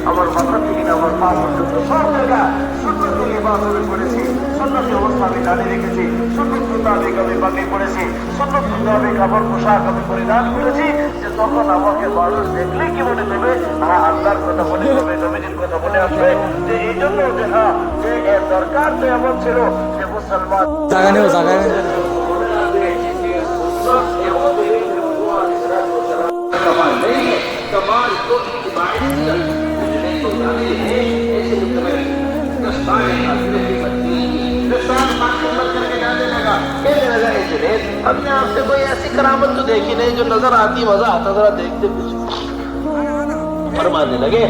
আমার মাথা থেকে আমার পা পর্যন্ত সব জায়গা সুন্দর করে ইবাদত করেছি, সুন্নতি অবস্থা আমি দাঁড়িয়ে রেখেছি, সুন্নত মোতাবেক আমি বাকি পড়েছি, সুন্নত মোতাবেক আমার পোশাক আমি পরিধান করেছি, যে তখন আমাকে মানুষ দেখলে কি মনে করবে, আল্লাহর কথা মনে করবে, নবীজির কথা মনে আসবে, যে এই জন্য যে হ্যাঁ যে এর দরকার তো এমন ছিল যে মুসলমান कमाल को हमने आपसे कोई ऐसी करामत तो देखी नहीं जो नजर आती, मजा आता, जरा देखते कुछ फरमाने लगे।